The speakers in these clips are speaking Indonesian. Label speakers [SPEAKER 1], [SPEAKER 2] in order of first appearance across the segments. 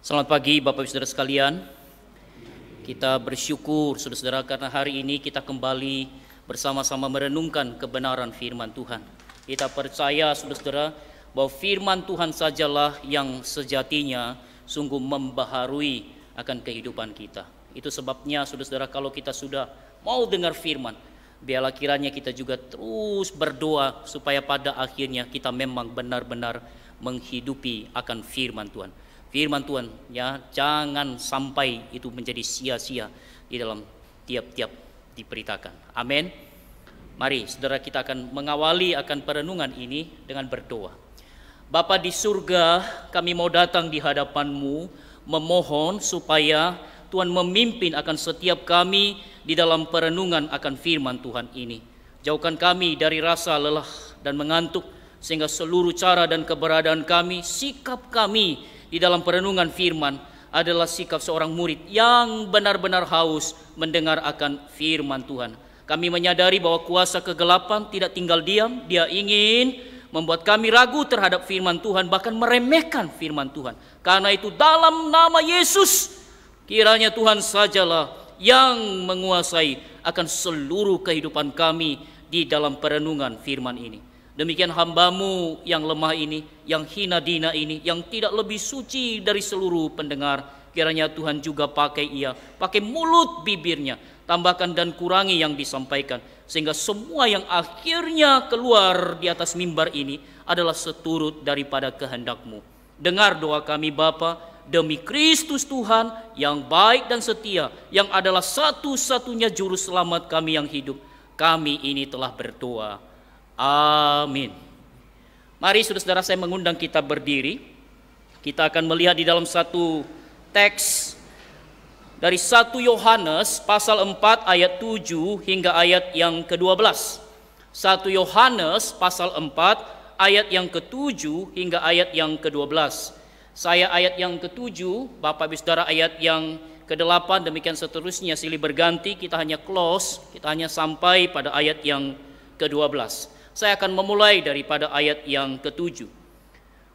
[SPEAKER 1] Selamat pagi Bapak Ibu Saudara sekalian. Kita bersyukur saudara-saudara karena hari ini kita kembali bersama-sama merenungkan kebenaran firman Tuhan. Kita percaya saudara-saudara bahwa firman Tuhan sajalah yang sejatinya sungguh membaharui akan kehidupan kita. Itu sebabnya saudara-saudara kalau kita sudah mau dengar firman, biarlah kiranya kita juga terus berdoa supaya pada akhirnya kita memang benar-benar menghidupi akan firman Tuhan. Firman Tuhan ya, jangan sampai itu menjadi sia-sia di dalam tiap-tiap diberitakan. Amin. Mari saudara, kita akan mengawali akan perenungan ini dengan berdoa. Bapa di surga, kami mau datang di hadapan-Mu memohon supaya Tuhan memimpin akan setiap kami di dalam perenungan akan firman Tuhan ini. Jauhkan kami dari rasa lelah dan mengantuk, sehingga seluruh cara dan keberadaan kami, sikap kami di dalam perenungan firman adalah sikap seorang murid yang benar-benar haus mendengar akan firman Tuhan. Kami menyadari bahwa kuasa kegelapan tidak tinggal diam, dia ingin membuat kami ragu terhadap firman Tuhan, bahkan meremehkan firman Tuhan. Karena itu dalam nama Yesus, kiranya Tuhan sajalah yang menguasai akan seluruh kehidupan kami di dalam perenungan firman ini. Demikian hamba-Mu yang lemah ini, yang hina dina ini, yang tidak lebih suci dari seluruh pendengar. Kiranya Tuhan juga pakai pakai mulut bibirnya, tambahkan dan kurangi yang disampaikan, sehingga semua yang akhirnya keluar di atas mimbar ini adalah seturut daripada kehendak-Mu. Dengar doa kami Bapa, demi Kristus Tuhan yang baik dan setia, yang adalah satu-satunya juru selamat kami yang hidup. Kami ini telah berdoa. Amin. Mari saudara-saudara, saya mengundang kita berdiri. Kita akan melihat di dalam satu teks dari 1 Yohanes pasal 4 ayat 7 hingga ayat yang ke-12. 1 Yohanes pasal 4 ayat yang ke-7 hingga ayat yang ke-12. Saya ayat yang ke-7, Bapak Ibu Saudara ayat yang ke-8, demikian seterusnya silih berganti. Kita hanya close, kita hanya sampai pada ayat yang ke-12. Saya akan memulai daripada ayat yang ke-7.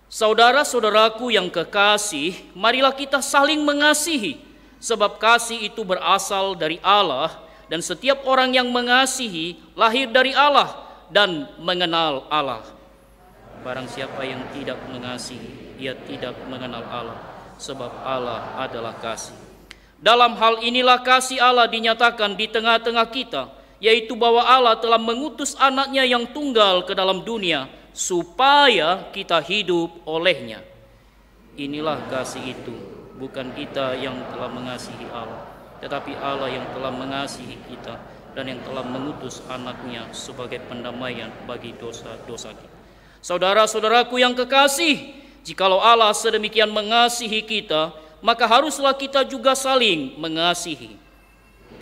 [SPEAKER 1] Saudara-saudaraku yang kekasih, marilah kita saling mengasihi, sebab kasih itu berasal dari Allah, dan setiap orang yang mengasihi lahir dari Allah dan mengenal Allah. Barang siapa yang tidak mengasihi, ia tidak mengenal Allah, sebab Allah adalah kasih. Dalam hal inilah kasih Allah dinyatakan di tengah-tengah kita, yaitu bahwa Allah telah mengutus anaknya yang tunggal ke dalam dunia supaya kita hidup olehnya. Inilah kasih itu, bukan kita yang telah mengasihi Allah, tetapi Allah yang telah mengasihi kita dan yang telah mengutus anaknya sebagai pendamaian bagi dosa-dosa kita. Saudara-saudaraku yang kekasih, jikalau Allah sedemikian mengasihi kita, maka haruslah kita juga saling mengasihi.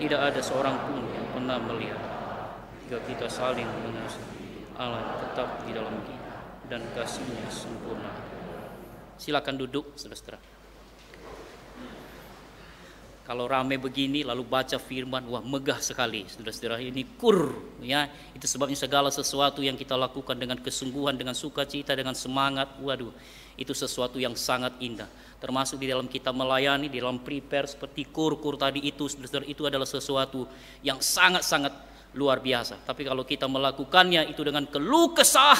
[SPEAKER 1] Tidak ada seorang pun yang pernah melihat. Jika kita saling mengasihi, Allah tetap di dalam kita dan kasih-Nya sempurna. Silakan duduk, saudara-saudara. Kalau ramai begini lalu baca firman, wah megah sekali, saudara-saudara. Ini ya. Itu sebabnya segala sesuatu yang kita lakukan dengan kesungguhan, dengan sukacita, dengan semangat, waduh, itu sesuatu yang sangat indah. Termasuk di dalam kita melayani, di dalam prepare seperti kur tadi itu, saudara, itu adalah sesuatu yang sangat-sangat luar biasa. Tapi kalau kita melakukannya itu dengan keluh kesah,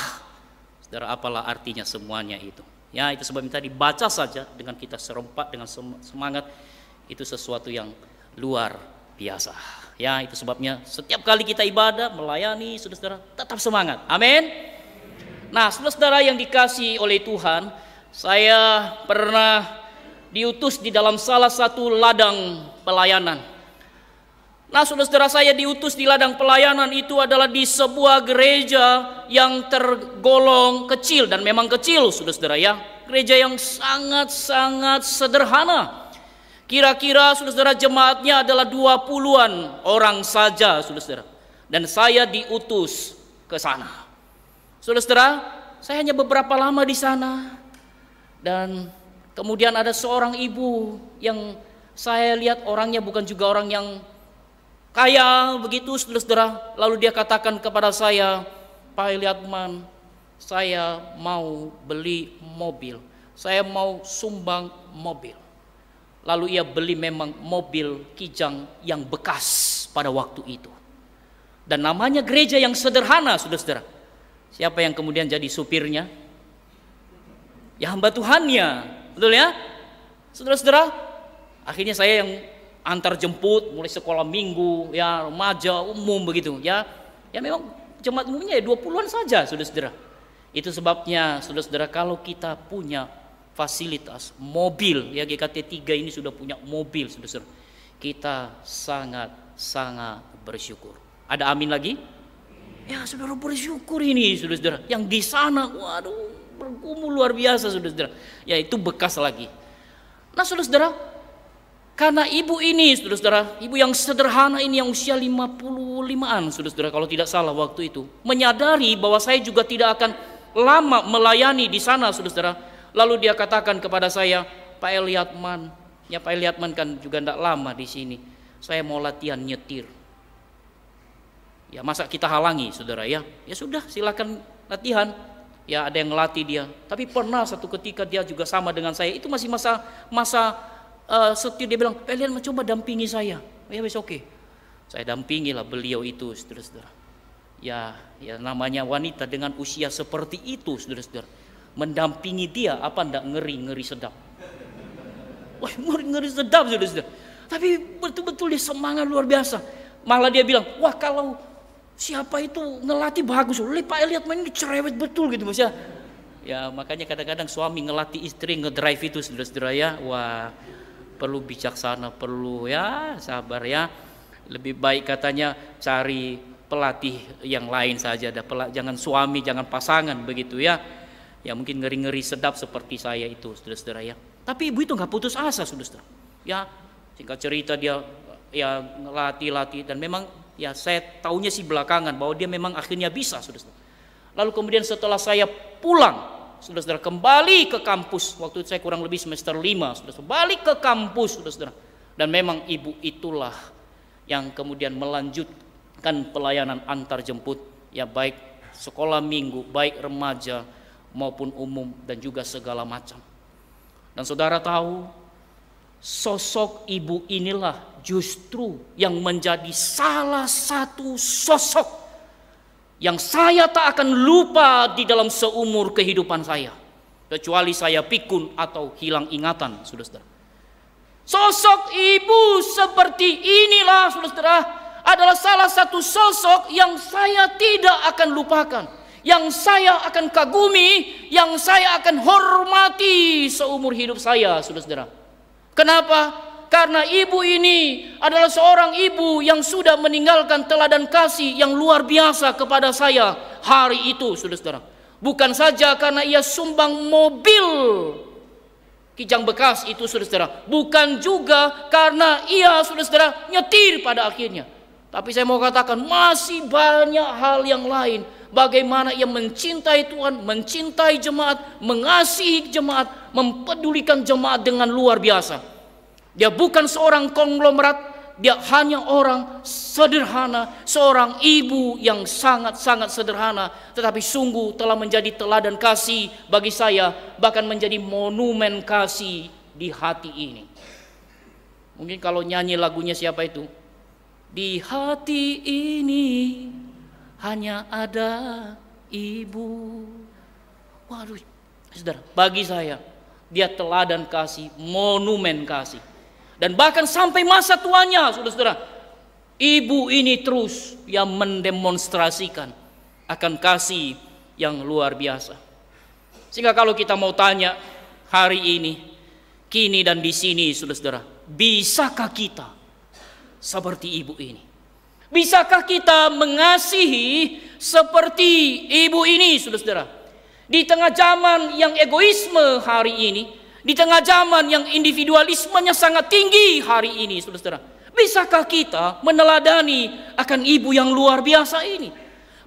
[SPEAKER 1] saudara, apalah artinya semuanya itu? Ya, itu sebabnya tadi baca saja dengan kita serempak dengan semangat, itu sesuatu yang luar biasa. Ya, itu sebabnya setiap kali kita ibadah, melayani, saudara, tetap semangat. Amin. Nah, saudara yang dikasihi oleh Tuhan, saya pernah diutus di dalam salah satu ladang pelayanan. Nah, saudara-saudara, saya diutus di ladang pelayanan itu adalah di sebuah gereja yang tergolong kecil, dan memang kecil, saudara-saudara ya. Gereja yang sangat-sangat sederhana. Kira-kira saudara-saudara jemaatnya adalah 20-an orang saja, saudara-saudara. Dan saya diutus ke sana. Saudara-saudara, saya hanya beberapa lama di sana. Dan kemudian ada seorang ibu yang saya lihat orangnya bukan juga orang yang kaya begitu, saudara-saudara. Lalu dia katakan kepada saya, Pak Eliatman, saya mau beli mobil, saya mau sumbang mobil. Lalu ia beli memang mobil Kijang yang bekas pada waktu itu. Dan namanya gereja yang sederhana, saudara-saudara. Siapa yang kemudian jadi supirnya? Ya hamba Tuhannya, betul ya? Saudara-saudara, akhirnya saya yang antar jemput mulai sekolah minggu, ya remaja, umum begitu, ya. Ya memang jemaat umumnya ya 20-an saja, saudara-saudara. Itu sebabnya, saudara-saudara, kalau kita punya fasilitas mobil, ya GKT 3 ini sudah punya mobil, saudara-saudara, kita sangat bersyukur. Ada amin lagi? Ya saudara, bersyukur ini, saudara-saudara. Yang di sana, waduh, bergumul luar biasa, saudara-saudara. Ya itu bekas lagi. Nah saudara-saudara, karena ibu ini, saudara-saudara, ibu yang sederhana ini yang usia 55-an, saudara-saudara, kalau tidak salah waktu itu, menyadari bahwa saya juga tidak akan lama melayani di sana, saudara-saudara. Lalu dia katakan kepada saya, Pak Eliatman, ya Pak Eliatman kan juga tidak lama di sini. Saya mau latihan nyetir. Ya masa kita halangi, saudara ya? Ya sudah, silakan latihan. Ya ada yang ngelatih dia. Tapi pernah satu ketika dia juga sama dengan saya. Itu masih masa setir, dia bilang, Pak Eliatman coba dampingi saya. Ya wes oke. Saya dampingi lah beliau itu, saudara-saudara. Ya namanya wanita dengan usia seperti itu, saudara-saudara. Mendampingi dia apa ndak ngeri sedap. Wah ngeri sedap, saudara-saudara. Tapi betul-betul dia semangat luar biasa. Malah dia bilang, wah kalau siapa itu ngelatih bagus, Pak Eliatman ini cerewet betul gitu Mas ya. Ya makanya kadang-kadang suami ngelatih istri ngedrive itu, saudara-saudara ya. Wah perlu bijaksana, perlu ya sabar ya. Lebih baik katanya cari pelatih yang lain saja, jangan suami, jangan pasangan begitu ya. Ya mungkin ngeri-ngeri sedap seperti saya itu, saudara-saudara ya. Tapi ibu itu nggak putus asa, saudara-saudara. Ya singkat cerita dia ya latih dan memang ya saya taunya sih belakangan bahwa dia memang akhirnya bisa, saudara-saudara. Lalu kemudian setelah saya pulang, saudara-saudara, kembali ke kampus, waktu itu saya kurang lebih semester 5, saudara-saudara, balik ke kampus, saudara-saudara. Dan memang ibu itulah yang kemudian melanjutkan pelayanan antar jemput, ya baik sekolah minggu, baik remaja maupun umum dan juga segala macam. Dan saudara tahu, sosok ibu inilah justru yang menjadi salah satu sosok yang saya tak akan lupa di dalam seumur kehidupan saya, kecuali saya pikun atau hilang ingatan, saudara-saudara. Sosok ibu seperti inilah, saudara-saudara, adalah salah satu sosok yang saya tidak akan lupakan, yang saya akan kagumi, yang saya akan hormati seumur hidup saya, saudara-saudara. Kenapa? Karena ibu ini adalah seorang ibu yang sudah meninggalkan teladan kasih yang luar biasa kepada saya hari itu, saudara-saudara. Bukan saja karena ia sumbang mobil Kijang bekas itu, saudara-saudara. Bukan juga karena ia, saudara-saudara, nyetir pada akhirnya. Tapi saya mau katakan masih banyak hal yang lain. Bagaimana ia mencintai Tuhan, mencintai jemaat, mengasihi jemaat, mempedulikan jemaat dengan luar biasa. Dia bukan seorang konglomerat, dia hanya orang sederhana, seorang ibu yang sangat-sangat sederhana, tetapi sungguh telah menjadi teladan kasih bagi saya, bahkan menjadi monumen kasih di hati ini. Mungkin kalau nyanyi lagunya siapa itu? Di hati ini hanya ada ibu. Waduh, saudara, bagi saya dia teladan kasih, monumen kasih. Dan bahkan sampai masa tuanya, saudara-saudara, ibu ini terus yang mendemonstrasikan akan kasih yang luar biasa. Sehingga kalau kita mau tanya hari ini, kini dan di sini, saudara-saudara, bisakah kita seperti ibu ini? Bisakah kita mengasihi seperti ibu ini, saudara-saudara? Di tengah zaman yang egoisme hari ini, di tengah zaman yang individualismenya sangat tinggi hari ini, saudara-saudara, bisakah kita meneladani akan ibu yang luar biasa ini?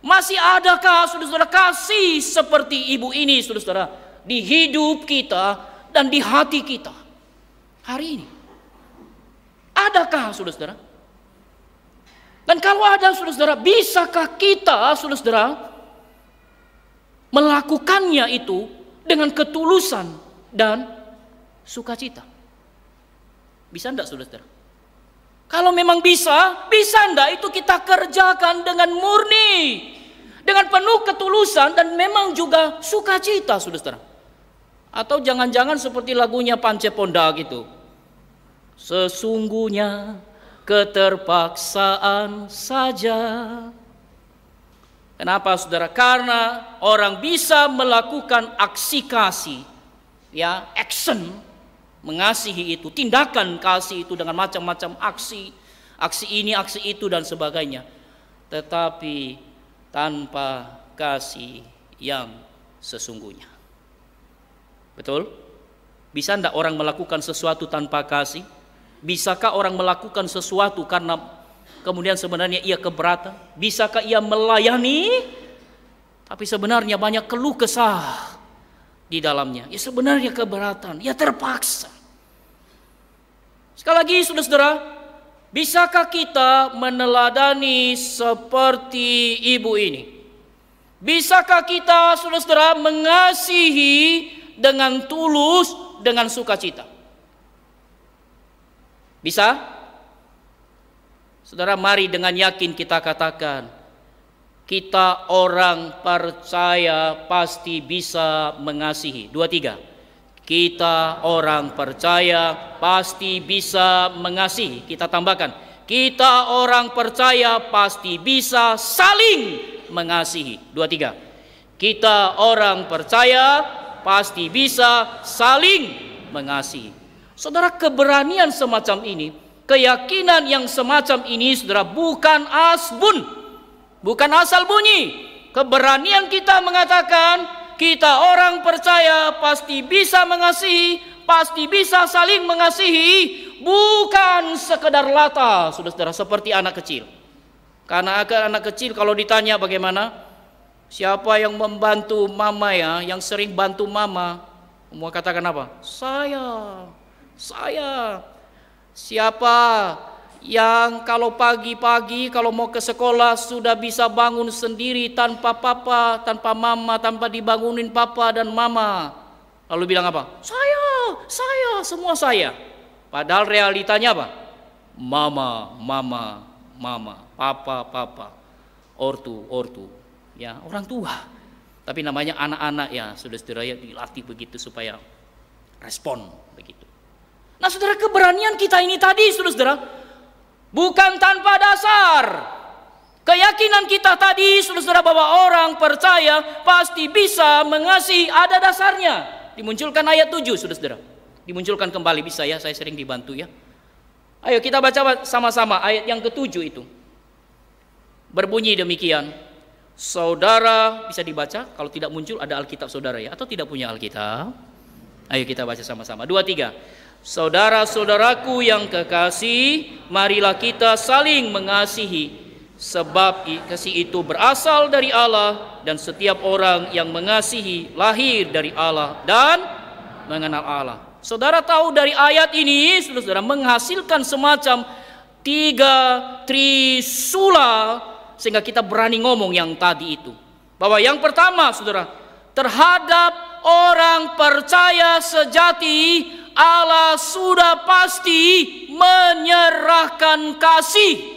[SPEAKER 1] Masih adakah, saudara-saudara, kasih seperti ibu ini, saudara-saudara, di hidup kita dan di hati kita hari ini? Adakah, saudara-saudara? Dan kalau ada, saudara-saudara, bisakah kita, saudara-saudara, melakukannya itu dengan ketulusan dan sukacita? Bisa enggak saudara? Kalau memang bisa enggak itu kita kerjakan dengan murni, dengan penuh ketulusan dan memang juga sukacita saudara. Atau jangan-jangan seperti lagunya Pance Pondak gitu. Sesungguhnya keterpaksaan saja. Kenapa saudara? Karena orang bisa melakukan aksi kasih, ya, action, mengasihi itu, tindakan kasih itu dengan macam-macam aksi ini, aksi itu dan sebagainya. Tetapi tanpa kasih yang sesungguhnya. Betul? Bisa enggak orang melakukan sesuatu tanpa kasih? Bisakah orang melakukan sesuatu karena kemudian sebenarnya ia keberatan? Bisakah ia melayani tapi sebenarnya banyak keluh kesah di dalamnya? Ya sebenarnya keberatan, ya terpaksa. Sekali lagi saudara, bisakah kita meneladani seperti ibu ini? Bisakah kita saudara mengasihi dengan tulus, dengan sukacita? Bisa? Saudara, mari dengan yakin kita katakan, kita orang percaya pasti bisa mengasihi. 2, 3. Kita orang percaya pasti bisa mengasihi. Kita tambahkan, kita orang percaya pasti bisa saling mengasihi. 2, 3. Kita orang percaya pasti bisa saling mengasihi. Saudara, keberanian semacam ini, keyakinan yang semacam ini, saudara, bukan asbun, bukan asal bunyi. Keberanian kita mengatakan kita orang percaya pasti bisa mengasihi, pasti bisa saling mengasihi, bukan sekedar lata, saudara, seperti anak kecil. Karena anak kecil kalau ditanya bagaimana, siapa yang membantu mama ya, yang sering bantu mama, mau katakan apa? Saya. Siapa yang kalau pagi-pagi kalau mau ke sekolah sudah bisa bangun sendiri tanpa papa, tanpa mama, tanpa dibangunin papa dan mama, lalu bilang apa? Saya, semua saya. Padahal realitanya apa? Mama, papa, ortu, ya, orang tua. Tapi namanya anak-anak ya, saudara-saudara, ya, dilatih begitu supaya respon begitu. Nah saudara, keberanian kita ini tadi saudara, bukan tanpa dasar. Keyakinan kita tadi saudara, bahwa orang percaya pasti bisa mengasihi, ada dasarnya. Dimunculkan ayat 7 saudara. Dimunculkan kembali, bisa ya, saya sering dibantu ya. Ayo kita baca sama-sama ayat yang ke-7 itu. Berbunyi demikian. Saudara, bisa dibaca, kalau tidak muncul ada Alkitab saudara ya, atau tidak punya Alkitab. Ayo kita baca sama-sama. 2, 3. Saudara-saudaraku yang kekasih, marilah kita saling mengasihi, sebab kasih itu berasal dari Allah, dan setiap orang yang mengasihi lahir dari Allah dan mengenal Allah. Saudara tahu dari ayat ini, saudara, menghasilkan semacam 3 trisula, sehingga kita berani ngomong yang tadi itu. Bahwa yang pertama, saudara, terhadap orang percaya sejati, Allah sudah pasti menyerahkan kasih.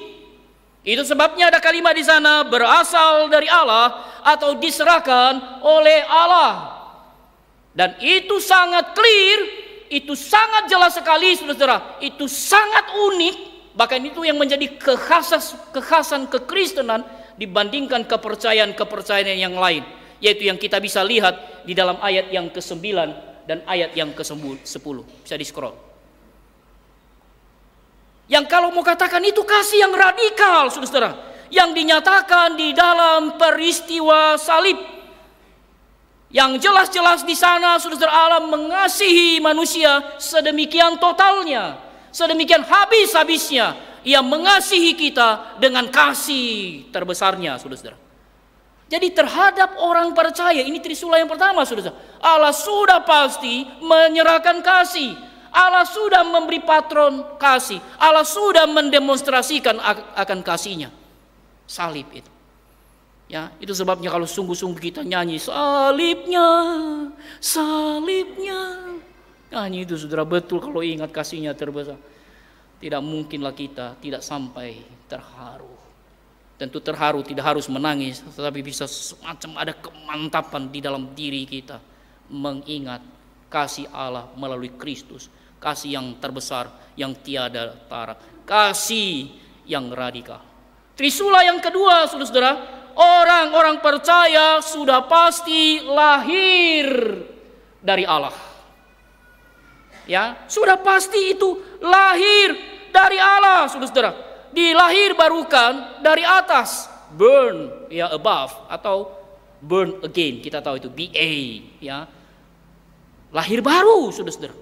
[SPEAKER 1] Itu sebabnya ada kalimat di sana, berasal dari Allah atau diserahkan oleh Allah. Dan itu sangat clear, itu sangat jelas sekali saudara, itu sangat unik. Bahkan itu yang menjadi kekhasan kekristenan dibandingkan kepercayaan yang lain, yaitu yang kita bisa lihat di dalam ayat yang ke-9 dan ayat yang ke-10. Bisa di-scroll. Yang kalau mau katakan itu kasih yang radikal, saudara, yang dinyatakan di dalam peristiwa salib. Yang jelas-jelas di sana, saudara, Allah mengasihi manusia sedemikian totalnya, sedemikian habis-habisnya. Ia mengasihi kita dengan kasih terbesarnya, saudara. Jadi terhadap orang percaya, ini trisula yang pertama, saudara. Allah sudah pasti menyerahkan kasih. Allah sudah memberi patron kasih. Allah sudah mendemonstrasikan akan kasihnya. Salib itu. Ya, itu sebabnya kalau sungguh-sungguh kita nyanyi salibnya, salibnya. Nyanyi itu saudara, betul kalau ingat kasihnya terbesar. tidak mungkinlah kita tidak sampai terharu. Tentu terharu tidak harus menangis, tetapi bisa semacam ada kemantapan di dalam diri kita mengingat kasih Allah melalui Kristus, kasih yang terbesar, yang tiada tara, kasih yang radikal. Trisula yang kedua, saudara-saudara, orang-orang percaya sudah pasti lahir dari Allah. Ya, sudah pasti itu lahir dari Allah, saudara-saudara. Dilahir barukan dari atas, burn ya above, atau burn again, kita tahu itu BA ya, lahir baru, saudara-saudara.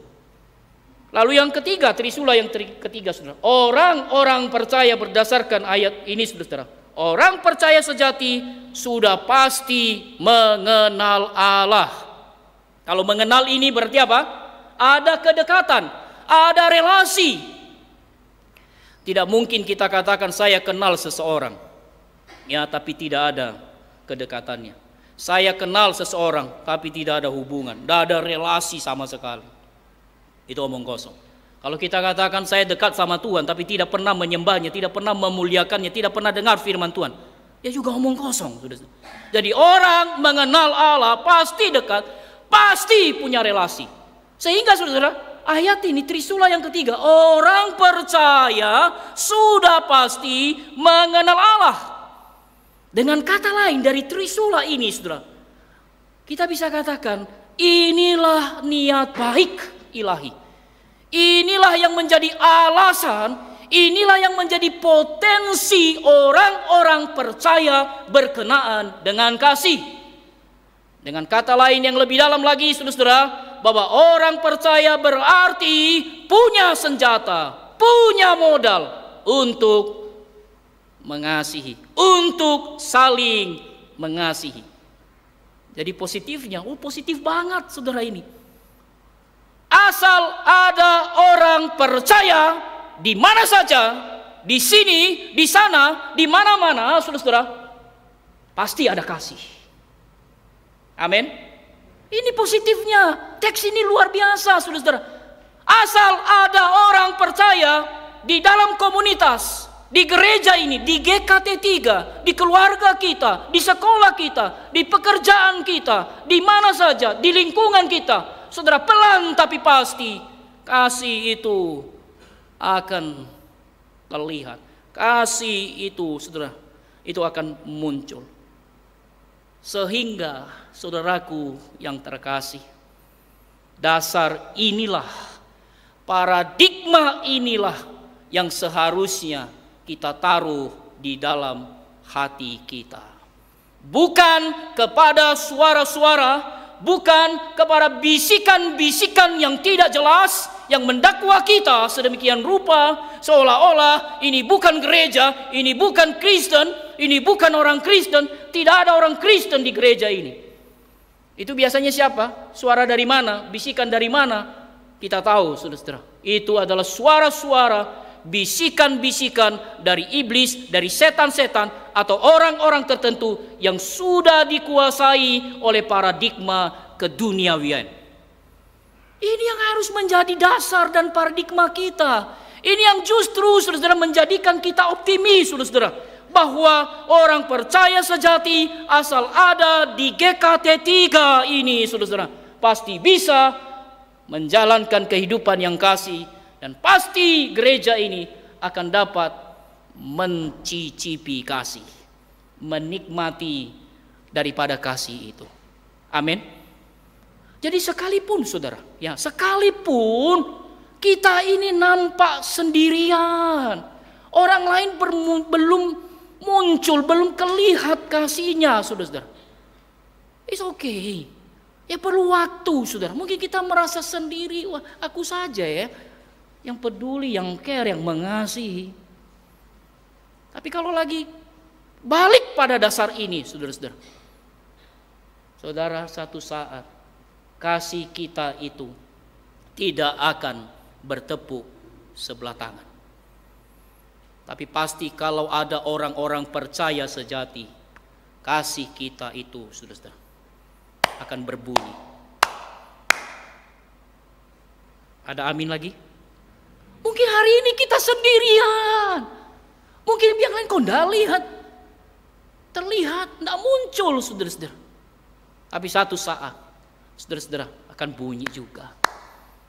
[SPEAKER 1] Lalu yang ketiga, trisula yang ketiga, saudara, orang-orang percaya berdasarkan ayat ini, saudara, orang percaya sejati sudah pasti mengenal Allah. Kalau mengenal ini berarti apa? Ada kedekatan, ada relasi. Tidak mungkin kita katakan saya kenal seseorang, ya, tapi tidak ada kedekatannya. Saya kenal seseorang, tapi tidak ada hubungan, tidak ada relasi sama sekali. Itu omong kosong. Kalau kita katakan saya dekat sama Tuhan, tapi tidak pernah menyembahnya, tidak pernah memuliakannya, tidak pernah dengar firman Tuhan, ya juga omong kosong. Jadi orang mengenal Allah pasti dekat, pasti punya relasi. Sehingga saudara, ayat ini trisula yang ketiga, orang percaya sudah pasti mengenal Allah. Dengan kata lain dari trisula ini, saudara, kita bisa katakan inilah niat baik ilahi. Inilah yang menjadi alasan, inilah yang menjadi potensi orang-orang percaya berkenaan dengan kasih. Dengan kata lain yang lebih dalam lagi, saudara, bahwa orang percaya berarti punya senjata, punya modal untuk mengasihi, untuk saling mengasihi. Jadi positifnya, positif banget saudara ini. Asal ada orang percaya di mana saja, di sini, di sana, di mana-mana, saudara, pasti ada kasih. Amin. Ini positifnya, teks ini luar biasa, saudara. Asal ada orang percaya di dalam komunitas, di gereja ini, di GKT 3, di keluarga kita, di sekolah kita, di pekerjaan kita, di mana saja, di lingkungan kita, saudara, pelan tapi pasti kasih itu akan terlihat. Kasih itu, saudara, itu akan muncul. Sehingga saudaraku yang terkasih, dasar inilah, paradigma inilah yang seharusnya kita taruh di dalam hati kita. Bukan kepada suara-suara, bukan kepada bisikan-bisikan yang tidak jelas, yang mendakwa kita sedemikian rupa seolah-olah ini bukan gereja, ini bukan Kristen, ini bukan orang Kristen. Tidak ada orang Kristen di gereja ini. Itu biasanya siapa? Suara dari mana? Bisikan dari mana? Kita tahu, saudara. Itu adalah suara-suara, bisikan-bisikan dari iblis, dari setan-setan, atau orang-orang tertentu yang sudah dikuasai oleh paradigma keduniawian. Ini yang harus menjadi dasar dan paradigma kita. Ini yang justru, saudara, menjadikan kita optimis, saudara, bahwa orang percaya sejati asal ada di GKT 3 ini, saudara, pasti bisa menjalankan kehidupan yang kasih, dan pasti gereja ini akan dapat mencicipi kasih, menikmati daripada kasih itu. Amin. Jadi sekalipun, saudara, ya, sekalipun kita ini nampak sendirian, orang lain belum muncul, belum kelihatan kasihnya, saudara, it's okay. Ya perlu waktu, saudara. Mungkin kita merasa sendiri, wah aku saja ya yang peduli, yang care, yang mengasihi. Tapi kalau lagi balik pada dasar ini, saudara-saudara, saudara, satu saat kasih kita itu tidak akan bertepuk sebelah tangan. Tapi pasti kalau ada orang-orang percaya sejati, kasih kita itu, saudara, akan berbunyi. Ada amin lagi? Mungkin hari ini kita sendirian. Mungkin yang lain kau tidak lihat. Terlihat, tidak muncul saudara-saudara. Tapi satu saat, saudara-saudara, akan bunyi juga.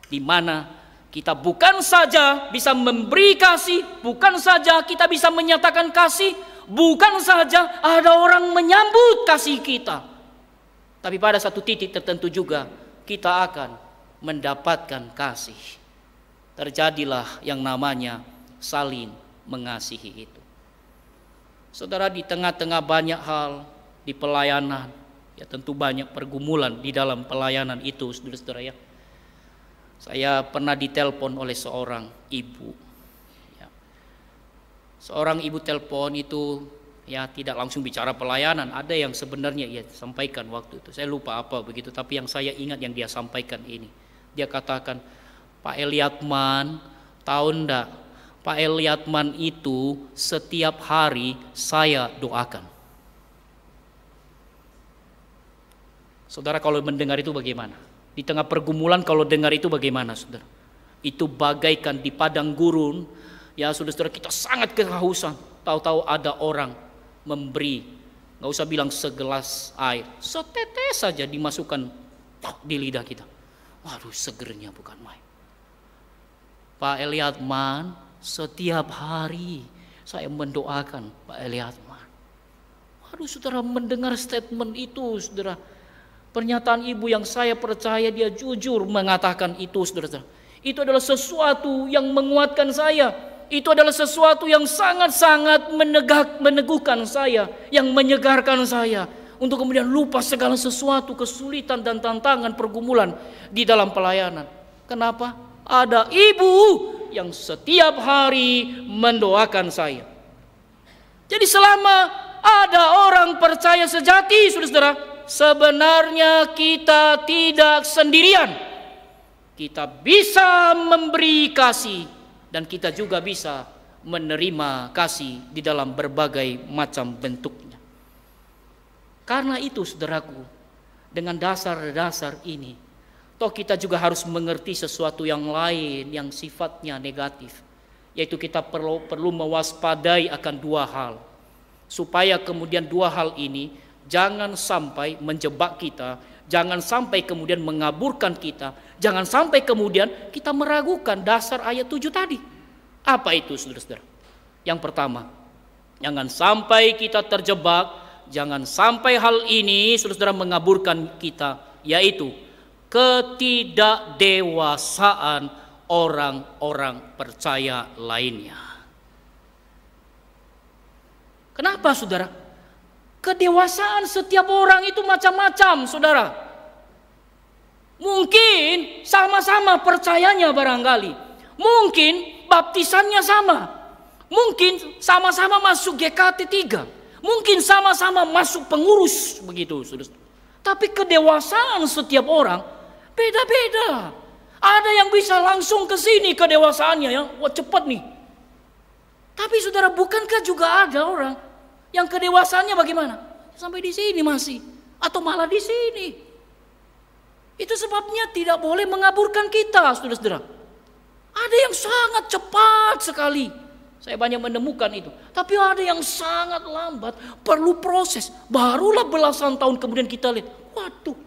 [SPEAKER 1] Di mana kita bukan saja bisa memberi kasih, bukan saja kita bisa menyatakan kasih, bukan saja ada orang menyambut kasih kita. Tapi pada satu titik tertentu juga kita akan mendapatkan kasih. Terjadilah yang namanya saling mengasihi itu. Saudara, di tengah-tengah banyak hal di pelayanan, ya tentu banyak pergumulan di dalam pelayanan itu, saudara-saudara ya. Saya pernah ditelepon oleh seorang ibu. Ya. Seorang ibu telepon itu ya tidak langsung bicara pelayanan. Ada yang sebenarnya ia sampaikan waktu itu. Saya lupa apa begitu, tapi yang saya ingat yang dia sampaikan ini. Dia katakan, Pak Eliatman, tahu enggak? Pak Eliatman itu setiap hari saya doakan. Saudara, kalau mendengar itu bagaimana? Di tengah pergumulan kalau dengar itu bagaimana, saudara? Itu bagaikan di padang gurun. Ya saudara, kita sangat kehausan. Tahu-tahu ada orang memberi, nggak usah bilang segelas air, setetes saja dimasukkan di lidah kita. Waduh, segernya bukan main. Pak Eliatman, setiap hari saya mendoakan Pak Eliatman. Waduh, saudara, mendengar statement itu, saudara, pernyataan ibu yang saya percaya dia jujur mengatakan itu, saudara, itu adalah sesuatu yang menguatkan saya. Itu adalah sesuatu yang sangat-sangat meneguhkan saya, yang menyegarkan saya untuk kemudian lupa segala sesuatu, kesulitan dan tantangan pergumulan di dalam pelayanan. Kenapa? Ada ibu yang setiap hari mendoakan saya. Jadi selama ada orang percaya sejati, saudara, sebenarnya kita tidak sendirian. Kita bisa memberi kasih dan kita juga bisa menerima kasih di dalam berbagai macam bentuknya. Karena itu, saudaraku, dengan dasar-dasar ini, toh kita juga harus mengerti sesuatu yang lain yang sifatnya negatif, yaitu kita perlu mewaspadai akan dua hal, supaya kemudian dua hal ini jangan sampai menjebak kita, jangan sampai kemudian mengaburkan kita, jangan sampai kemudian kita meragukan dasar ayat 7 tadi. Apa itu, saudara-saudara? Yang pertama, jangan sampai kita terjebak, jangan sampai hal ini, saudara-saudara, mengaburkan kita, yaitu ketidakdewasaan orang-orang percaya lainnya. Kenapa, saudara? Kedewasaan setiap orang itu macam-macam, saudara. Mungkin sama-sama percayanya barangkali. Mungkin baptisannya sama. Mungkin sama-sama masuk GKT 3. Mungkin sama-sama masuk pengurus begitu, saudara. Tapi kedewasaan setiap orang beda-beda. Ada yang bisa langsung ke sini kedewasaannya ya, wah cepat nih. Tapi saudara, bukankah juga ada orang yang kedewasaannya bagaimana? Sampai di sini masih, atau malah di sini. Itu sebabnya tidak boleh mengaburkan kita, saudara-saudara. Ada yang sangat cepat sekali. Saya banyak menemukan itu. Tapi ada yang sangat lambat, perlu proses. Barulah belasan tahun kemudian kita lihat, waduh,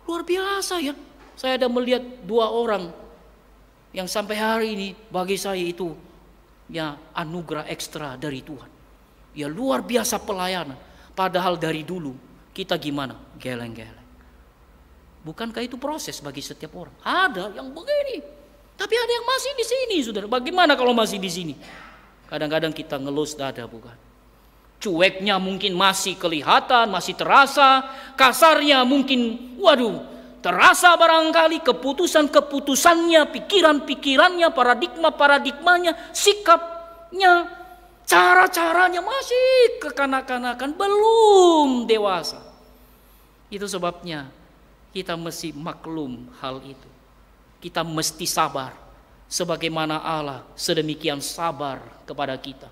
[SPEAKER 1] luar biasa ya. Saya ada melihat dua orang yang sampai hari ini bagi saya itu ya anugerah ekstra dari Tuhan. Ya luar biasa pelayanan. Padahal dari dulu kita gimana? Geleng-geleng. Bukankah itu proses bagi setiap orang? Ada yang begini, tapi ada yang masih di sini, saudara. Bagaimana kalau masih di sini? Kadang-kadang kita ngelus dada, bukan? Cueknya mungkin masih kelihatan, masih terasa. Kasarnya mungkin, waduh, terasa barangkali keputusan-keputusannya, pikiran-pikirannya, paradigma-paradigmanya, sikapnya, cara-caranya masih kekanak-kanakan, belum dewasa. Itu sebabnya kita mesti maklum hal itu. Kita mesti sabar. Sebagaimana Allah sedemikian sabar kepada kita.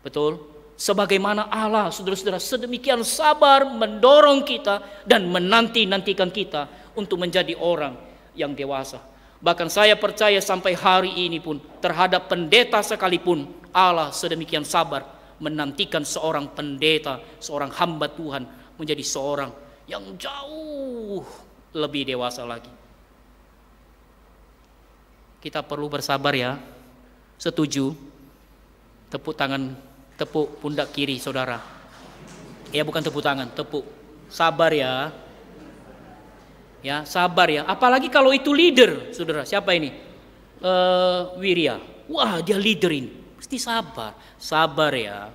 [SPEAKER 1] Betul? Sebagaimana Allah, saudara-saudara, sedemikian sabar mendorong kita dan menanti-nantikan kita untuk menjadi orang yang dewasa. Bahkan saya percaya sampai hari ini pun terhadap pendeta sekalipun Allah sedemikian sabar menantikan seorang pendeta, seorang hamba Tuhan menjadi seorang yang jauh lebih dewasa lagi. Kita perlu bersabar ya. Setuju? Tepuk tangan, tepuk pundak kiri saudara. Ya bukan tepuk tangan, tepuk. Sabar ya. Ya, sabar ya. Apalagi kalau itu leader, saudara. Siapa ini? Wirya. Wah, dia leader ini. Mesti sabar. Sabar ya.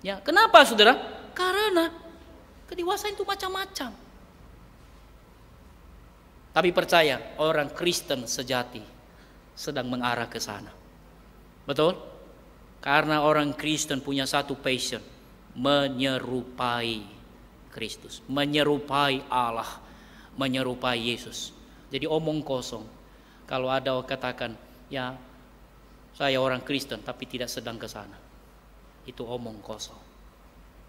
[SPEAKER 1] Ya, kenapa saudara? Karena kedewasaan itu macam-macam. Tapi percaya, orang Kristen sejati sedang mengarah ke sana. Betul? Karena orang Kristen punya satu passion, menyerupai Kristus, menyerupai Allah, menyerupai Yesus. Jadi omong kosong. Kalau ada katakan, ya saya orang Kristen tapi tidak sedang ke sana, itu omong kosong.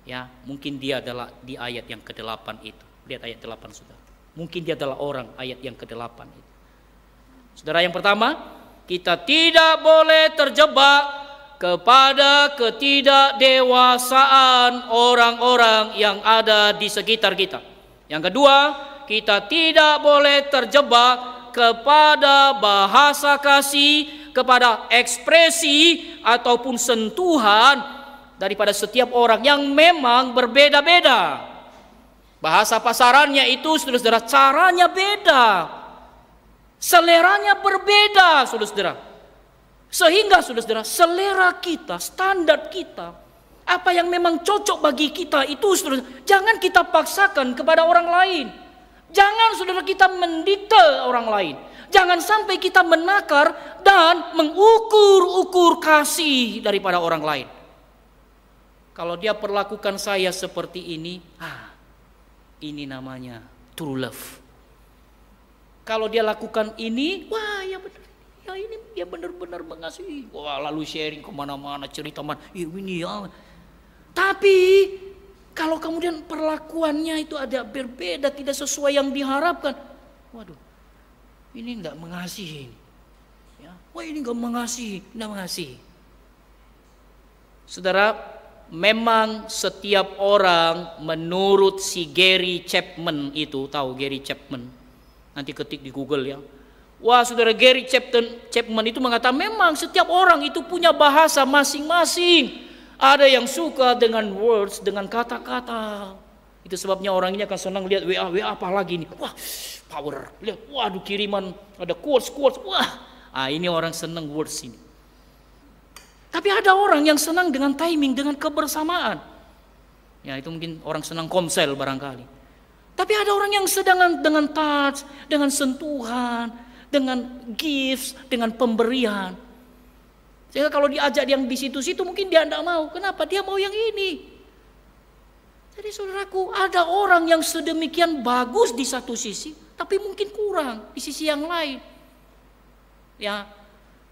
[SPEAKER 1] Ya, mungkin dia adalah di ayat yang ke-8 itu. Lihat ayat 8 saudara. Mungkin dia adalah orang ayat yang ke-8 itu. Saudara, yang pertama, kita tidak boleh terjebak kepada ketidakdewasaan orang-orang yang ada di sekitar kita. Yang kedua, kita tidak boleh terjebak kepada bahasa kasih, kepada ekspresi ataupun sentuhan daripada setiap orang yang memang berbeda-beda. Bahasa pasarannya itu saudara-saudara caranya beda, seleranya berbeda saudara-saudara. Sehingga saudara-saudara selera kita, standar kita, apa yang memang cocok bagi kita itu saudara, jangan kita paksakan kepada orang lain. Jangan saudara kita mendikte orang lain. Jangan sampai kita menakar dan mengukur-ukur kasih daripada orang lain. Kalau dia perlakukan saya seperti ini, ini namanya true love. Kalau dia lakukan ini, wah ya benar, ya ini dia benar-benar mengasihi. Wah, lalu sharing kemana-mana, cerita ini ya. Tapi kalau kemudian perlakuannya itu ada berbeda, tidak sesuai yang diharapkan, waduh, ini enggak mengasihi. Ya, wah ini enggak mengasihi, enggak mengasihi. Saudara, memang setiap orang menurut si Gary Chapman itu, tahu Gary Chapman? Nanti ketik di Google ya. Wah, saudara, Gary Chapman itu mengatakan memang setiap orang itu punya bahasa masing-masing. Ada yang suka dengan words, dengan kata-kata. Itu sebabnya orang ini akan senang lihat WA apa lagi nih. Wah, power. Lihat, waduh kiriman ada quotes. Wah, ini orang senang words ini. Tapi ada orang yang senang dengan timing, dengan kebersamaan. Ya, itu mungkin orang senang komsel barangkali. Tapi ada orang yang sedang dengan touch, dengan sentuhan, dengan gifts, dengan pemberian. Sehingga kalau diajak yang di situ-situ mungkin dia tidak mau. Kenapa? Dia mau yang ini. Jadi saudaraku, ada orang yang sedemikian bagus di satu sisi, tapi mungkin kurang di sisi yang lain. Ya,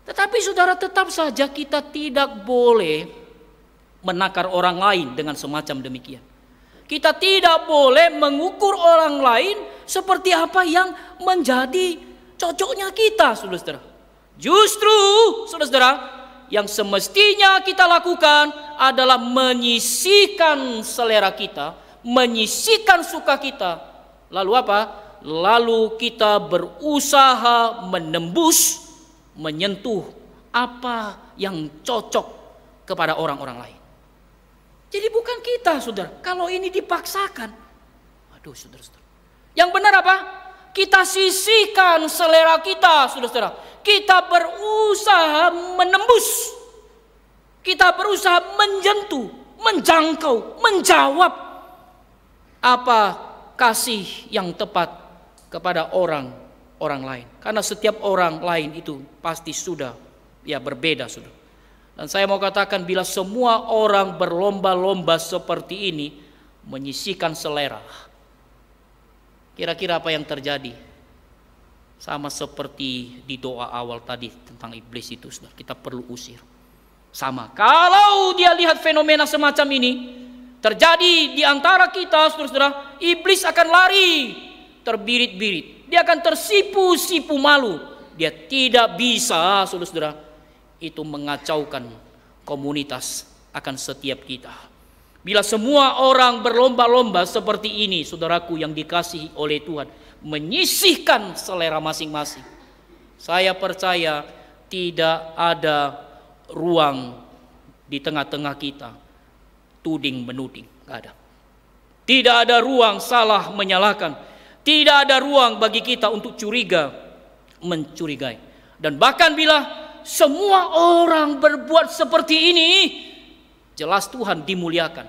[SPEAKER 1] tetapi saudara tetap saja kita tidak boleh menakar orang lain dengan semacam demikian. Kita tidak boleh mengukur orang lain seperti apa yang menjadi cocoknya kita, saudara-saudara. Justru, saudara-saudara, yang semestinya kita lakukan adalah menyisihkan selera kita, menyisihkan suka kita. Lalu apa? Lalu kita berusaha menembus, menyentuh apa yang cocok kepada orang-orang lain. Jadi bukan kita, saudara. Kalau ini dipaksakan, aduh, saudara-saudara. Yang benar apa? Kita sisihkan selera kita, saudara-saudara. Kita berusaha menembus. Kita berusaha menyentuh, menjangkau, menjawab apa kasih yang tepat kepada orang lain. Karena setiap orang lain itu pasti sudah ya berbeda, saudara. Dan saya mau katakan, bila semua orang berlomba-lomba seperti ini menyisihkan selera, kira-kira apa yang terjadi? Sama seperti di doa awal tadi tentang iblis itu, saudara, kita perlu usir. Sama, kalau dia lihat fenomena semacam ini terjadi di antara kita, saudara, iblis akan lari terbirit-birit. Dia akan tersipu-sipu malu dia tidak bisa, saudara-saudara, itu mengacaukan komunitas akan setiap kita. Bila semua orang berlomba-lomba seperti ini, saudaraku yang dikasihi oleh Tuhan, menyisihkan selera masing-masing, saya percaya tidak ada ruang di tengah-tengah kita tuding menuding, nggak ada. Tidak ada ruang salah menyalahkan, tidak ada ruang bagi kita untuk curiga mencurigai. Dan bahkan bila semua orang berbuat seperti ini, jelas Tuhan dimuliakan.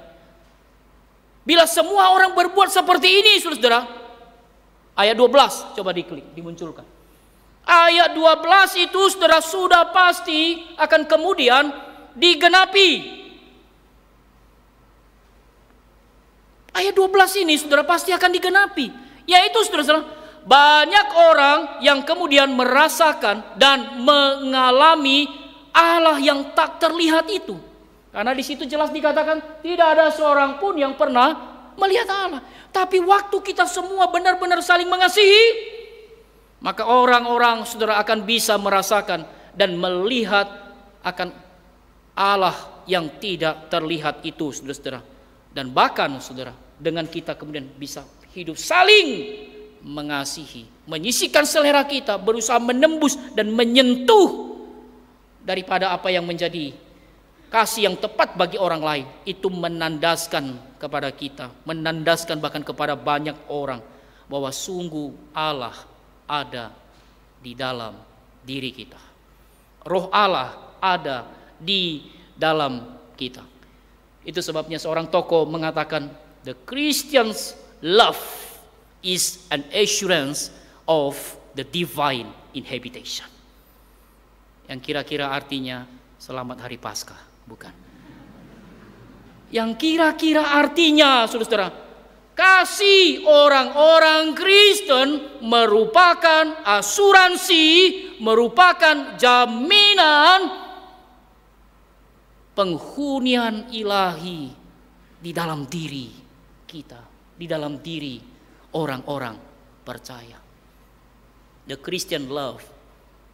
[SPEAKER 1] Bila semua orang berbuat seperti ini, saudara, ayat 12 coba diklik, dimunculkan. Ayat 12 itu, saudara, sudah pasti akan kemudian digenapi. Ayat 12 ini, saudara, pasti akan digenapi. Yaitu, saudara, banyak orang yang kemudian merasakan dan mengalami Allah yang tak terlihat itu. Karena di situ jelas dikatakan tidak ada seorang pun yang pernah melihat Allah. Tapi waktu kita semua benar-benar saling mengasihi, maka orang-orang, saudara, akan bisa merasakan dan melihat akan Allah yang tidak terlihat itu, saudara. Dan bahkan, saudara, dengan kita kemudian bisa hidup saling mengasihi, menyisihkan selera kita, berusaha menembus dan menyentuh daripada apa yang menjadi kasih yang tepat bagi orang lain. Itu menandaskan kepada kita, menandaskan bahkan kepada banyak orang bahwa sungguh Allah ada di dalam diri kita. Roh Allah ada di dalam kita. Itu sebabnya seorang tokoh mengatakan, the Christian's love is an assurance of the divine inhabitation. Yang kira-kira artinya selamat hari Paskah, bukan? Yang kira-kira artinya, saudara, kasih orang-orang Kristen merupakan asuransi, merupakan jaminan penghunian ilahi di dalam diri kita, di dalam diri orang-orang percaya. The Christian love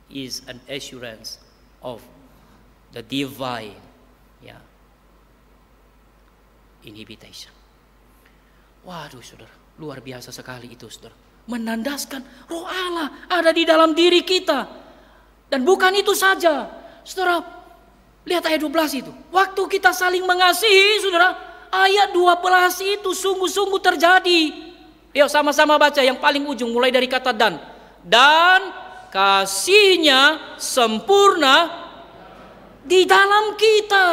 [SPEAKER 1] is an assurance of the divine inhabitation. Waduh, saudara, luar biasa sekali itu, saudara. Menandaskan roh Allah ada di dalam diri kita. Dan bukan itu saja, saudara, lihat ayat 12 itu. Waktu kita saling mengasihi, saudara, ayat 12 itu sungguh-sungguh terjadi. Yuk sama-sama baca yang paling ujung mulai dari kata dan. Dan kasihnya sempurna di dalam kita.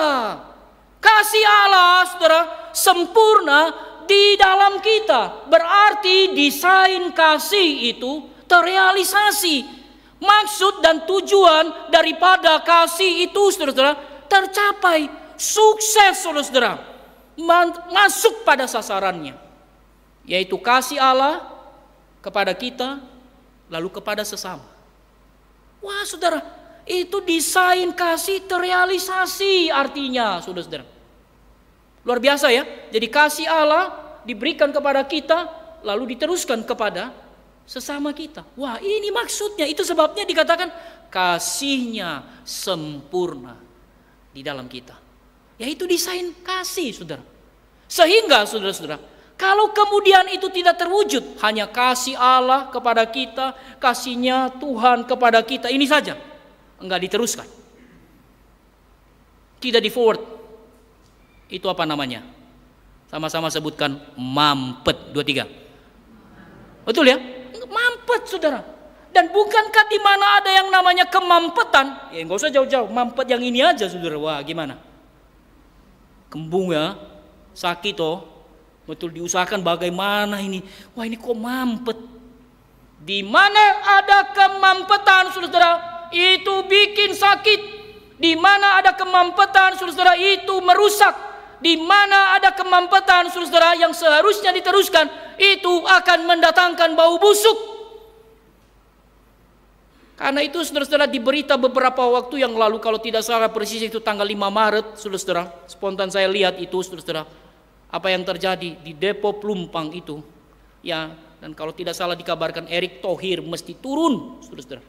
[SPEAKER 1] Kasih Allah, saudara, sempurna di dalam kita. Berarti desain kasih itu terrealisasi. Maksud dan tujuan daripada kasih itu, saudara, tercapai. Sukses, saudara, masuk pada sasarannya, yaitu kasih Allah kepada kita, lalu kepada sesama. Wah, saudara, itu desain kasih terrealisasi artinya, saudara. Luar biasa ya. Jadi kasih Allah diberikan kepada kita, lalu diteruskan kepada sesama kita. Wah, ini maksudnya. Itu sebabnya dikatakan kasihnya sempurna di dalam kita. Yaitu desain kasih, saudara. Sehingga, saudara-saudara, kalau kemudian itu tidak terwujud, hanya kasih Allah kepada kita, kasihnya Tuhan kepada kita, ini saja, enggak diteruskan, tidak di forward. Itu apa namanya? Sama-sama sebutkan, mampet. 2, 3. Betul ya? Mampet, saudara. Dan bukankah di mana ada yang namanya kemampetan? Ya enggak usah jauh-jauh, mampet yang ini aja, saudara. Wah, gimana? Kembung ya, sakit toh. Betul, diusahakan bagaimana ini. Wah, ini kok mampet. Di mana ada kemampetan, saudara, itu bikin sakit. Di mana ada kemampetan, saudara, itu merusak. Di mana ada kemampetan, saudara, yang seharusnya diteruskan, itu akan mendatangkan bau busuk. Karena itu, saudara-saudara, di berita beberapa waktu yang lalu, kalau tidak salah persis itu tanggal 5 Maret, saudara-saudara, spontan saya lihat itu, saudara-saudara, apa yang terjadi di Depo Plumpang itu, ya. Dan kalau tidak salah dikabarkan Erick Thohir mesti turun, saudara-saudara.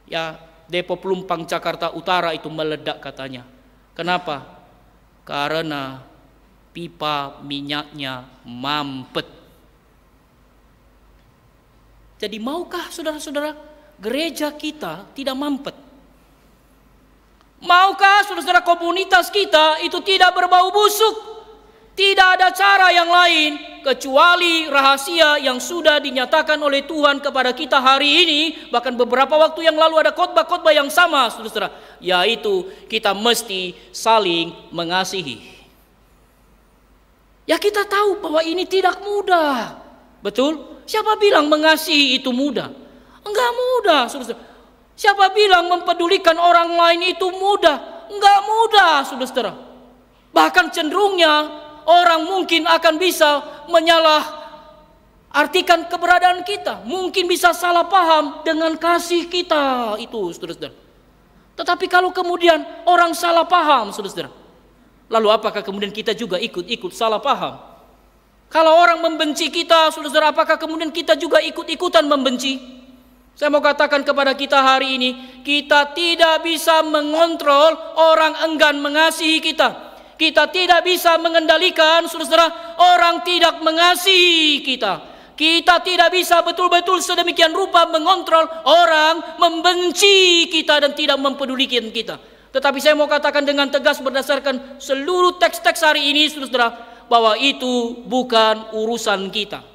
[SPEAKER 1] Ya, Depo Pelumpang Jakarta Utara itu meledak katanya. Kenapa? Karena pipa minyaknya mampet. Jadi maukah saudara-saudara gereja kita tidak mampet? Maukah saudara-saudara komunitas kita itu tidak berbau busuk? Tidak ada cara yang lain kecuali rahasia yang sudah dinyatakan oleh Tuhan kepada kita hari ini. Bahkan beberapa waktu yang lalu ada khotbah-khotbah yang sama, saudara-saudara, yaitu kita mesti saling mengasihi. Ya, kita tahu bahwa ini tidak mudah. Betul? Siapa bilang mengasihi itu mudah? Enggak mudah, saudara-saudara. Siapa bilang mempedulikan orang lain itu mudah? Enggak mudah, saudara-saudara. Bahkan cenderungnya orang mungkin akan bisa menyalah artikan keberadaan kita. Mungkin bisa salah paham dengan kasih kita itu, saudara-saudara. Tetapi kalau kemudian orang salah paham, saudara-saudara, lalu apakah kemudian kita juga ikut-ikut salah paham? Kalau orang membenci kita, saudara-saudara, apakah kemudian kita juga ikut-ikutan membenci? Saya mau katakan kepada kita hari ini, kita tidak bisa mengontrol orang enggan mengasihi kita. Kita tidak bisa mengendalikan, saudara-saudara, orang tidak mengasihi kita. Kita tidak bisa betul-betul sedemikian rupa mengontrol orang membenci kita dan tidak mempedulikan kita. Tetapi saya mau katakan dengan tegas berdasarkan seluruh teks-teks hari ini, saudara-saudara, bahwa itu bukan urusan kita.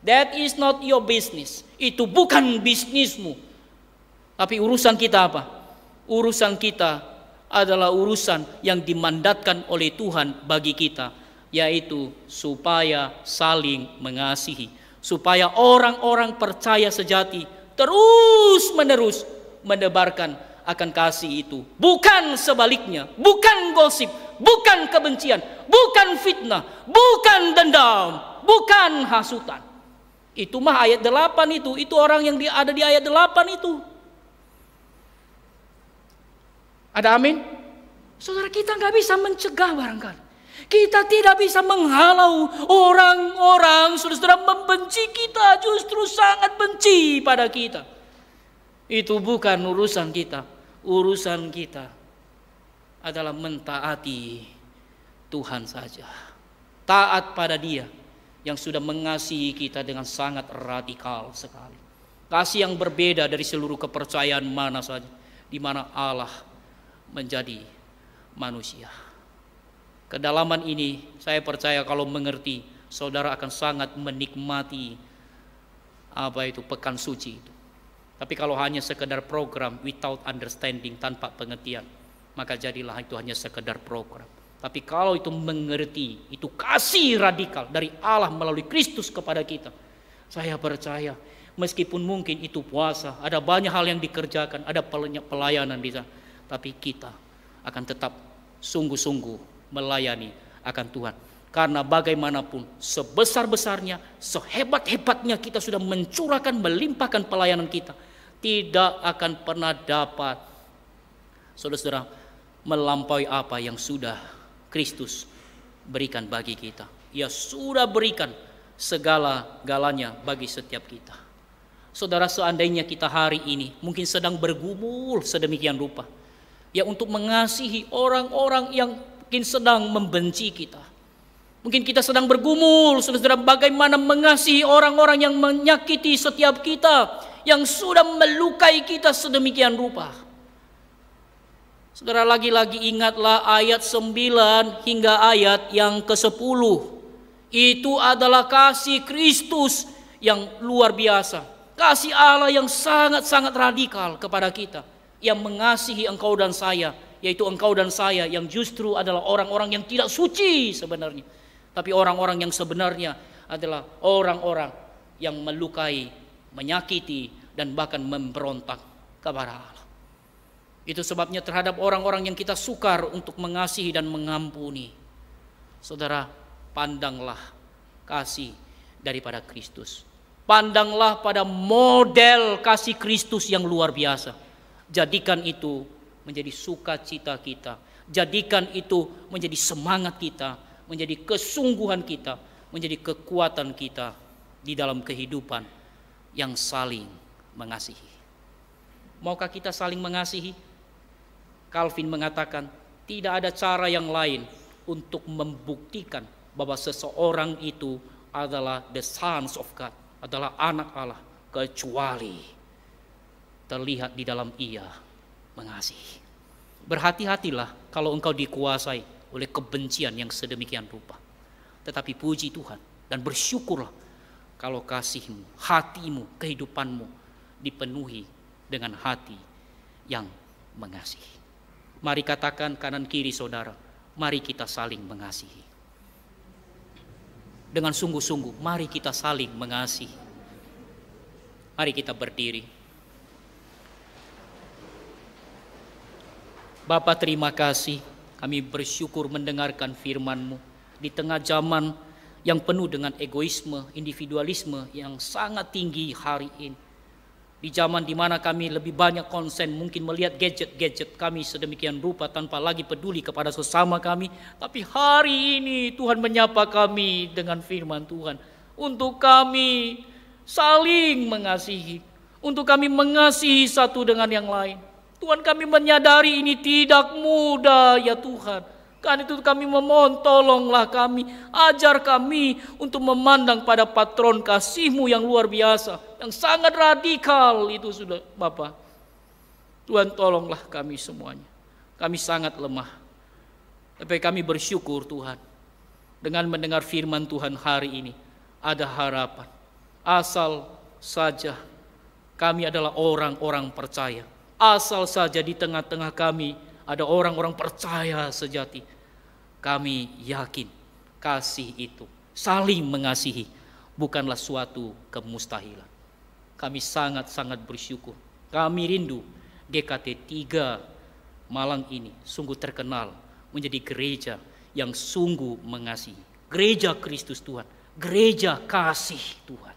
[SPEAKER 1] That is not your business. Itu bukan bisnismu. Tapi urusan kita apa? Urusan kita adalah urusan yang dimandatkan oleh Tuhan bagi kita, yaitu supaya saling mengasihi, supaya orang-orang percaya sejati terus-menerus menebarkan akan kasih itu, bukan sebaliknya, bukan gosip, bukan kebencian, bukan fitnah, bukan dendam, bukan hasutan. Itu mah ayat 8 itu orang yang ada di ayat 8 itu. Ada amin? Saudara, kita nggak bisa mencegah barangkali. Kita tidak bisa menghalau orang-orang, saudara, membenci kita, justru sangat benci pada kita. Itu bukan urusan kita. Urusan kita adalah mentaati Tuhan saja. Taat pada Dia yang sudah mengasihi kita dengan sangat radikal sekali. Kasih yang berbeda dari seluruh kepercayaan mana saja, di mana Allah menjadi manusia. Kedalaman ini saya percaya kalau mengerti, saudara akan sangat menikmati pekan suci itu. Tapi kalau hanya sekedar program without understanding, tanpa pengertian, maka jadilah itu hanya sekedar program. Tapi kalau itu mengerti, itu kasih radikal dari Allah melalui Kristus kepada kita, saya percaya meskipun mungkin itu puasa, ada banyak hal yang dikerjakan, ada pelayanan di sana, tapi kita akan tetap sungguh-sungguh melayani akan Tuhan. Karena bagaimanapun, sebesar-besarnya, sehebat-hebatnya kita sudah mencurahkan, melimpahkan pelayanan kita, tidak akan pernah dapat, saudara-saudara, melampaui apa yang sudah Kristus berikan bagi kita. Ia sudah berikan segala-galanya bagi setiap kita. Saudara, seandainya kita hari ini mungkin sedang bergumul sedemikian rupa, ya, untuk mengasihi orang-orang yang mungkin sedang membenci kita. Mungkin kita sedang bergumul, saudara, bagaimana mengasihi orang-orang yang menyakiti setiap kita, yang sudah melukai kita sedemikian rupa. Saudara, lagi-lagi ingatlah ayat 9 hingga ayat yang ke-10. Itu adalah kasih Kristus yang luar biasa. Kasih Allah yang sangat-sangat radikal kepada kita, yang mengasihi engkau dan saya, yaitu engkau dan saya yang justru adalah orang-orang yang tidak suci sebenarnya. Tapi orang-orang yang sebenarnya adalah orang-orang yang melukai, menyakiti, dan bahkan memberontak kepada Allah. Itu sebabnya terhadap orang-orang yang kita sukar untuk mengasihi dan mengampuni, saudara, pandanglah kasih daripada Kristus. Pandanglah pada model kasih Kristus yang luar biasa. Jadikan itu menjadi sukacita kita. Jadikan itu menjadi semangat kita, menjadi kesungguhan kita, menjadi kekuatan kita di dalam kehidupan yang saling mengasihi. Maukah kita saling mengasihi? Calvin mengatakan, tidak ada cara yang lain untuk membuktikan bahwa seseorang itu adalah the sons of God, adalah anak Allah, kecuali terlihat di dalam ia mengasihi. Berhati-hatilah kalau engkau dikuasai oleh kebencian yang sedemikian rupa. Tetapi puji Tuhan dan bersyukurlah kalau kasihmu, hatimu, kehidupanmu dipenuhi dengan hati yang mengasihi. Mari katakan kanan kiri saudara, mari kita saling mengasihi. Dengan sungguh-sungguh, mari kita saling mengasihi. Mari kita berdiri. Bapa, terima kasih, kami bersyukur mendengarkan firman-Mu di tengah zaman yang penuh dengan egoisme, individualisme yang sangat tinggi hari ini. Di zaman di mana kami lebih banyak konsen mungkin melihat gadget-gadget kami sedemikian rupa tanpa lagi peduli kepada sesama kami. Tapi hari ini Tuhan menyapa kami dengan firman Tuhan. Untuk kami saling mengasihi. Untuk kami mengasihi satu dengan yang lain. Tuhan, kami menyadari ini tidak mudah ya Tuhan. Karena itu kami memohon, tolonglah kami, ajar kami untuk memandang pada patron kasih-Mu yang luar biasa, yang sangat radikal itu sudah Bapa. Tuhan, tolonglah kami semuanya. Kami sangat lemah. Tapi kami bersyukur Tuhan, dengan mendengar firman Tuhan hari ini, ada harapan. Asal saja kami adalah orang-orang percaya. Asal saja di tengah-tengah kami ada orang-orang percaya sejati. Kami yakin kasih itu, saling mengasihi, bukanlah suatu kemustahilan. Kami sangat-sangat bersyukur. Kami rindu GKT 3 Malang ini sungguh terkenal menjadi gereja yang sungguh mengasihi. Gereja Kristus Tuhan, gereja kasih Tuhan.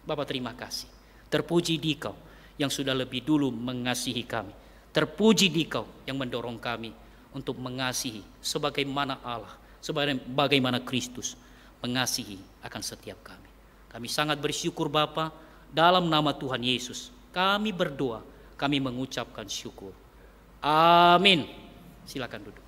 [SPEAKER 1] Bapa, terima kasih. Terpuji Dikau yang sudah lebih dulu mengasihi kami. Terpuji Dikau yang mendorong kami untuk mengasihi sebagaimana Allah, sebagaimana Kristus mengasihi akan setiap kami. Kami sangat bersyukur Bapa, dalam nama Tuhan Yesus kami berdoa, kami mengucapkan syukur. Amin. Silakan duduk.